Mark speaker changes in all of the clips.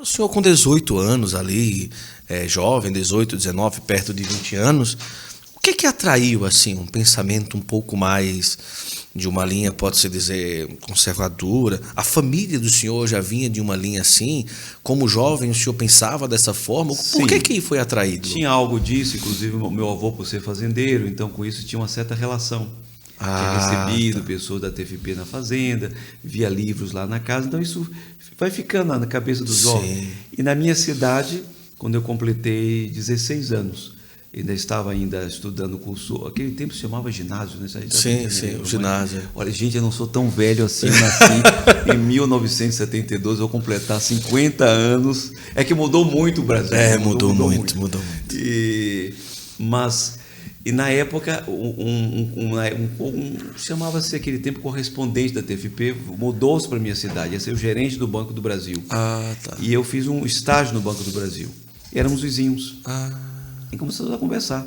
Speaker 1: O senhor com 18 anos ali, jovem, 18, 19, perto de 20 anos, o que atraiu, assim, um pensamento um pouco mais de uma linha, pode-se dizer, conservadora? A família do senhor já vinha de uma linha assim? Como jovem, o senhor pensava dessa forma? Por que foi atraído?
Speaker 2: Tinha algo disso, inclusive o meu avô, por ser fazendeiro, então com isso tinha uma certa relação. Tinha recebido pessoas da TFP na fazenda, via livros lá na casa, então isso vai ficando na cabeça do jovem. E na minha cidade, quando eu completei 16 anos, ainda estava estudando o curso, aquele tempo se chamava ginásio, né?
Speaker 1: Sim, o ginásio.
Speaker 2: Olha, gente, eu não sou tão velho assim, eu nasci em 1972, eu vou completar 50 anos. É que mudou muito o Brasil.
Speaker 1: Mudou muito.
Speaker 2: E na época, chamava-se aquele tempo correspondente da TFP, mudou-se para a minha cidade, ia ser o gerente do Banco do Brasil.
Speaker 1: Tá.
Speaker 2: E eu fiz um estágio no Banco do Brasil. Éramos vizinhos. E começamos a conversar.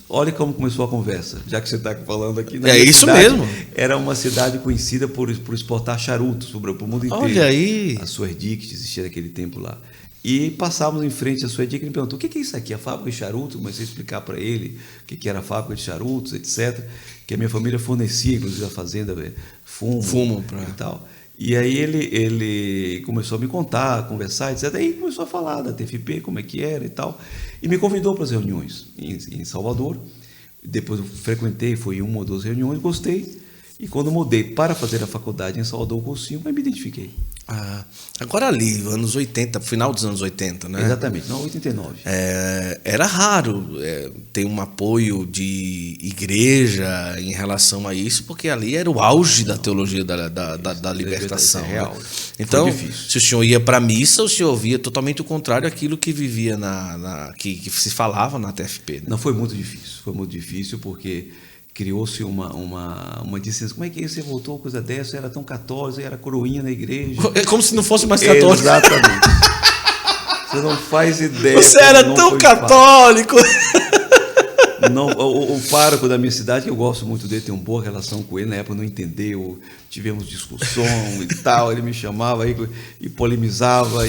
Speaker 2: Olha como começou a conversa, já que você está falando aqui.
Speaker 1: Isso
Speaker 2: cidade,
Speaker 1: mesmo.
Speaker 2: Era uma cidade conhecida por exportar charutos para o mundo inteiro.
Speaker 1: Olha aí.
Speaker 2: A Suerdic existia naquele tempo lá. E passávamos em frente à Suerdic e ele me perguntou: o que é isso aqui? A fábrica de charutos? Comecei a explicar para ele o que era a fábrica de charutos, etc. Que a minha família fornecia, inclusive a fazenda, fumo e tal. E aí ele começou a me contar, a conversar, etc. Aí começou a falar da TFP, como é que era e tal. E me convidou para as reuniões em Salvador. Depois eu frequentei, foi uma ou duas reuniões, gostei. E quando mudei para fazer a faculdade em Salvador Cursinho, aí me identifiquei.
Speaker 1: Agora ali, anos 80, final dos anos 80, né?
Speaker 2: Exatamente, não, 89.
Speaker 1: Era raro ter um apoio de igreja em relação a isso, porque ali era o auge da teologia da libertação.
Speaker 2: É real.
Speaker 1: Né? Então, se o senhor ia para a missa, o senhor via totalmente o contrário daquilo que vivia que se falava na TFP. Né?
Speaker 2: Não, foi muito difícil porque criou-se uma distância. Como é que você voltou coisa dessa? Era tão católico, era coroinha na igreja.
Speaker 1: É como se não fosse mais católico.
Speaker 2: Exatamente. Você não faz ideia.
Speaker 1: Você era tão católico.
Speaker 2: Não, o pároco da minha cidade, que eu gosto muito dele, tenho uma boa relação com ele, na época não entendeu, tivemos discussão e tal, ele me chamava e polemizava,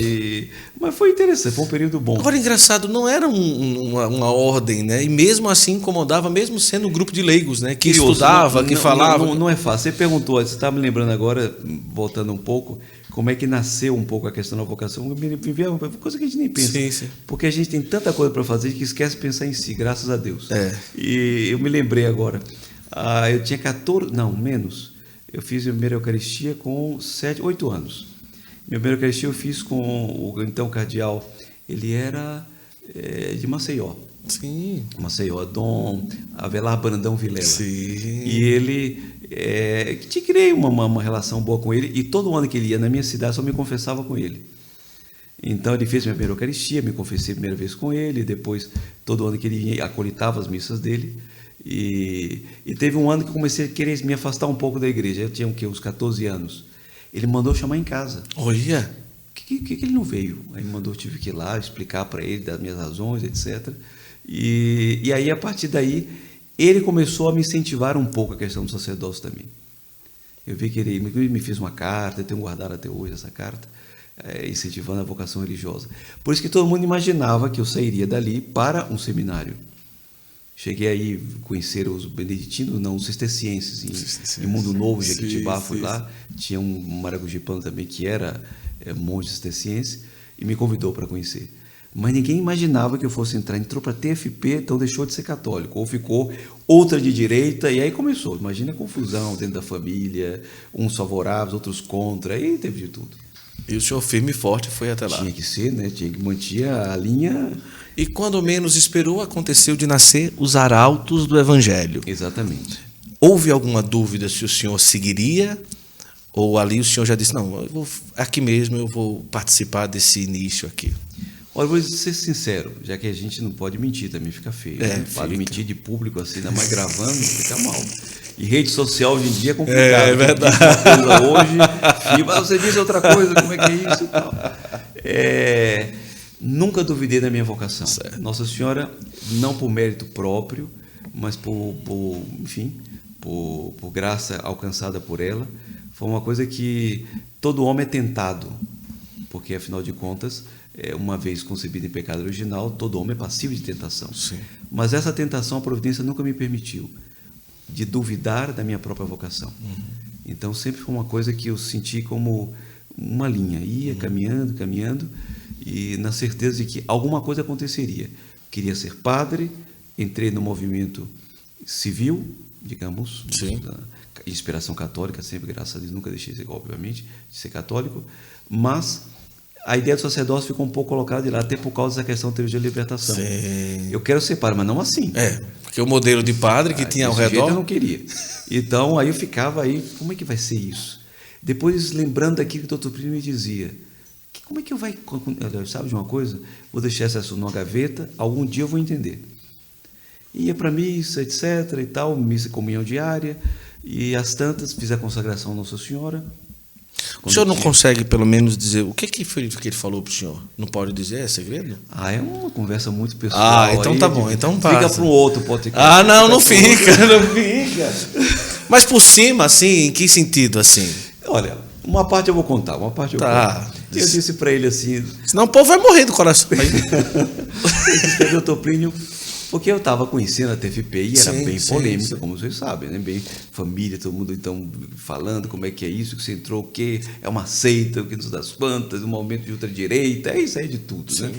Speaker 2: mas foi interessante, foi um período bom.
Speaker 1: Agora, engraçado, não era uma ordem, né? E mesmo assim incomodava, mesmo sendo um grupo de leigos, né? Que estudava, que falava.
Speaker 2: Não é fácil. Você perguntou, você está me lembrando agora, voltando um pouco, como é que nasceu um pouco a questão da vocação. Vivia uma coisa que a gente nem pensa.
Speaker 1: Sim.
Speaker 2: Porque a gente tem tanta coisa para fazer que esquece de pensar em si, graças a Deus. E eu me lembrei agora. Eu tinha 14, não, menos. Eu fiz a primeira Eucaristia com 8 anos. Minha primeira Eucaristia eu fiz com o então cardeal. Ele era de Maceió.
Speaker 1: Sim.
Speaker 2: Maceió, Dom Avelar Brandão Vilela.
Speaker 1: Sim.
Speaker 2: E ele te criei uma relação boa com ele, e todo ano que ele ia na minha cidade só me confessava com ele. Então ele fez minha primeira Eucaristia, me confessei a primeira vez com ele, depois todo ano que ele ia, acolitava as missas dele, e teve um ano que eu comecei a querer me afastar um pouco da igreja. Eu tinha uns 14 anos. Ele mandou chamar em casa.
Speaker 1: Olha!
Speaker 2: Que ele não veio? Aí me mandou, tive que ir lá explicar para ele das minhas razões, etc. E aí, a partir daí, ele começou a me incentivar um pouco a questão do sacerdócio também. Eu vi que ele me fez uma carta, eu tenho guardado até hoje essa carta, incentivando a vocação religiosa. Por isso que todo mundo imaginava que eu sairia dali para um seminário. Cheguei aí a conhecer os beneditinos, não, os cistercienses, em Mundo Novo, Jequitibá, fui lá. Tinha um maragujipano também que era monge cisterciense e me convidou para conhecer. Mas ninguém imaginava que eu fosse entrou para a TFP, então deixou de ser católico, ou ficou outra de direita, e aí começou. Imagina a confusão dentro da família, uns favoráveis, outros contra, aí teve de tudo.
Speaker 1: E o senhor firme e forte foi até lá.
Speaker 2: Tinha que ser, né? Tinha que manter a linha.
Speaker 1: E quando menos esperou, aconteceu de nascer os arautos do Evangelho.
Speaker 2: Exatamente.
Speaker 1: Houve alguma dúvida se o senhor seguiria? Ou ali o senhor já disse, não, aqui mesmo eu vou participar desse início aqui?
Speaker 2: Olha, vou ser sincero, já que a gente não pode mentir, também fica feio. Para mentir de público assim, ainda mais gravando, fica mal. E rede social hoje em dia é complicado.
Speaker 1: É verdade.
Speaker 2: Hoje, você diz outra coisa, como é que é isso e tal. Nunca duvidei da minha vocação. Certo. Nossa Senhora, não por mérito próprio, mas por graça alcançada por ela. Foi uma coisa que todo homem é tentado porque afinal de contas, uma vez concebido em pecado original, todo homem é passivo de tentação.
Speaker 1: Sim.
Speaker 2: Mas essa tentação a providência nunca me permitiu de duvidar da minha própria vocação. Então sempre foi uma coisa que eu senti como uma linha, ia caminhando, caminhando, e na certeza de que alguma coisa aconteceria. Queria ser padre, entrei no movimento civil, digamos,
Speaker 1: Sim.
Speaker 2: inspiração católica, sempre, graças a Deus, nunca deixei, obviamente, de ser católico, mas a ideia do sacerdócio ficou um pouco colocada de lá, até por causa dessa questão da teologia da libertação.
Speaker 1: Sim.
Speaker 2: Eu quero ser padre, mas não assim.
Speaker 1: Porque o modelo de padre que tinha ao
Speaker 2: Desse jeito
Speaker 1: redor...
Speaker 2: eu não queria. Então, aí eu ficava aí, como é que vai ser isso? Depois, lembrando daquilo que o Dr. Plínio me dizia, como é que eu vai... Sabe de uma coisa? Vou deixar essa numa gaveta, algum dia eu vou entender. Ia para missa, etc. e tal, missa e comunhão diária, e às tantas fiz a consagração à Nossa Senhora.
Speaker 1: O senhor não consegue, pelo menos, dizer o que foi que ele falou para o senhor? Não pode dizer? É segredo?
Speaker 2: É uma conversa muito pessoal.
Speaker 1: Então
Speaker 2: aí,
Speaker 1: tá bom, então passa.
Speaker 2: Fica para um outro podcast.
Speaker 1: Não fica, não fica. Mas por cima, assim, em que sentido, assim?
Speaker 2: Olha, uma parte eu vou contar, uma parte eu conto. Eu disse para ele assim...
Speaker 1: Senão o povo vai morrer do coração.
Speaker 2: Eu disse para o Dr. Plínio, porque eu estava conhecendo a TFP e era bem polêmica, como vocês sabem, né? Bem família, todo mundo então falando como é que é isso, que você entrou, o quê? É uma seita, o que não das quantas, um movimento de ultradireita, é isso aí de tudo, né?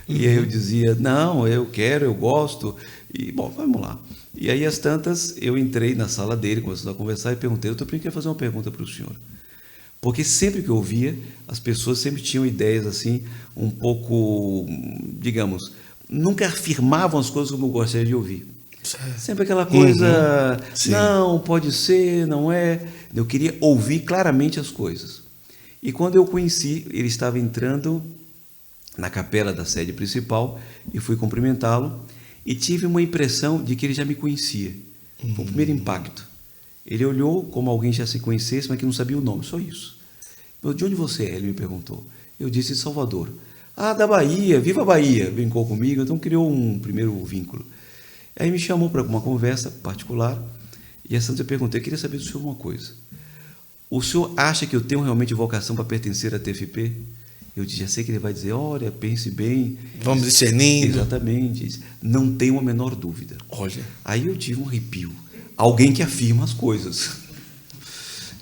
Speaker 2: E aí eu dizia, não, eu quero, eu gosto, e bom, vamos lá. E aí, às tantas, eu entrei na sala dele, começando a conversar e perguntei, Dr. Plínio, queria fazer uma pergunta para o senhor. Porque sempre que eu ouvia, as pessoas sempre tinham ideias assim, um pouco, digamos, nunca afirmavam as coisas como eu gostaria de ouvir. Sempre aquela coisa, não, pode ser, não é. Eu queria ouvir claramente as coisas. E quando eu conheci, ele estava entrando na capela da sede principal e fui cumprimentá-lo e tive uma impressão de que ele já me conhecia. Foi o primeiro impacto. Ele olhou como alguém já se conhecesse, mas que não sabia o nome, só isso. De onde você é? Ele me perguntou. Eu disse, de Salvador. Da Bahia, viva a Bahia, brincou comigo, então criou um primeiro vínculo. Aí me chamou para uma conversa particular, e essa eu perguntei, eu queria saber do senhor uma coisa. O senhor acha que eu tenho realmente vocação para pertencer à TFP? Eu disse, já sei que ele vai dizer, olha, pense bem.
Speaker 1: Vamos discernindo.
Speaker 2: Exatamente. Não tenho a menor dúvida.
Speaker 1: Olha.
Speaker 2: Aí eu tive um arrepio. Alguém que afirma as coisas.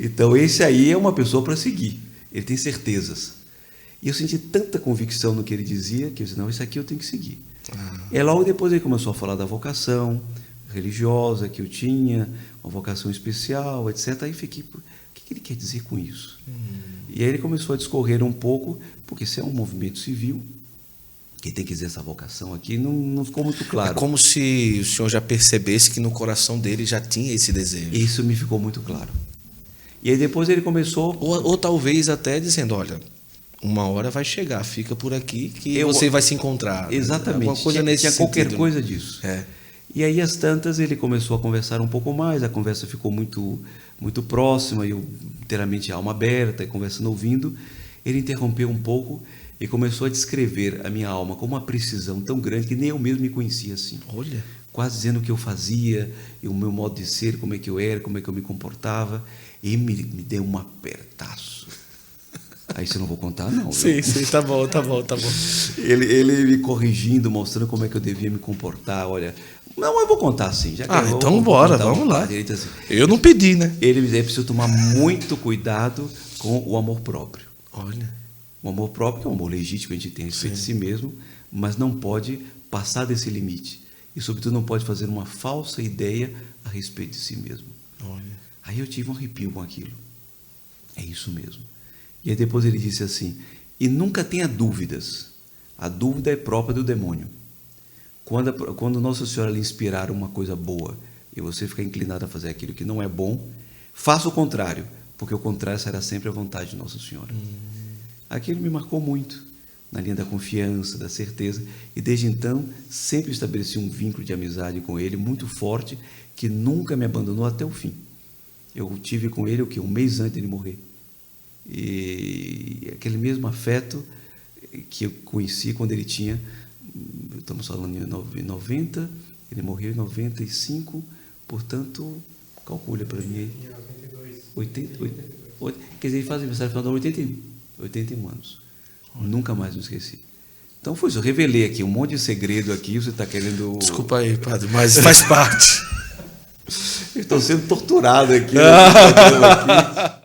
Speaker 2: Então, esse aí é uma pessoa para seguir. Ele tem certezas. E eu senti tanta convicção no que ele dizia, que eu disse, não, isso aqui eu tenho que seguir. Logo depois ele começou a falar da vocação religiosa que eu tinha, uma vocação especial, etc. Aí fiquei, o que ele quer dizer com isso? E aí ele começou a discorrer um pouco, porque se é um movimento civil, quem tem que dizer essa vocação aqui, não ficou muito claro.
Speaker 1: É como se o senhor já percebesse que no coração dele já tinha esse desejo.
Speaker 2: Isso me ficou muito claro. E aí depois ele começou...
Speaker 1: Ou talvez até dizendo, olha, uma hora vai chegar, fica por aqui que você vai se encontrar.
Speaker 2: Exatamente.
Speaker 1: Alguma coisa nesse
Speaker 2: tinha
Speaker 1: sentido.
Speaker 2: Qualquer coisa disso. E aí, às tantas, ele começou a conversar um pouco mais, a conversa ficou muito, muito próxima, eu inteiramente alma aberta, conversando, ouvindo. Ele interrompeu um pouco e começou a descrever a minha alma com uma precisão tão grande que nem eu mesmo me conhecia assim.
Speaker 1: Olha.
Speaker 2: Quase dizendo o que eu fazia, e o meu modo de ser, como é que eu era, como é que eu me comportava. E me deu um apertaço. Aí você não vou contar, não.
Speaker 1: Sim, tá bom.
Speaker 2: Ele me corrigindo, mostrando como é que eu devia me comportar. Olha, não, eu vou contar sim. Já que
Speaker 1: então bora, vamos lá.
Speaker 2: Assim.
Speaker 1: Eu não pedi, né?
Speaker 2: Ele me disse, é preciso tomar muito cuidado com o amor próprio.
Speaker 1: Olha.
Speaker 2: O amor próprio, que é um amor legítimo, que a gente tem a respeito de si mesmo, mas não pode passar desse limite. E, sobretudo, não pode fazer uma falsa ideia a respeito de si mesmo.
Speaker 1: Olha.
Speaker 2: Aí eu tive um arrepio com aquilo. É isso mesmo. E aí depois ele disse assim, e nunca tenha dúvidas. A dúvida é própria do demônio. Quando Nossa Senhora lhe inspirar uma coisa boa e você ficar inclinado a fazer aquilo que não é bom, faça o contrário, porque o contrário será sempre a vontade de Nossa Senhora. Aquilo me marcou muito, na linha da confiança, da certeza, e desde então sempre estabeleci um vínculo de amizade com ele muito forte, que nunca me abandonou até o fim. Eu tive com ele um mês antes de ele morrer. E aquele mesmo afeto que eu conheci quando ele tinha, estamos falando em 90, ele morreu em 95, portanto, calcula para mim aí. 82. Quer dizer, ele faz aniversário no final de 81 anos. Nunca mais me esqueci. Então foi isso, eu revelei aqui um monte de segredo aqui, você está querendo...
Speaker 1: Desculpa aí, padre, mas faz parte.
Speaker 2: Eu estou sendo torturado aqui. Aqui.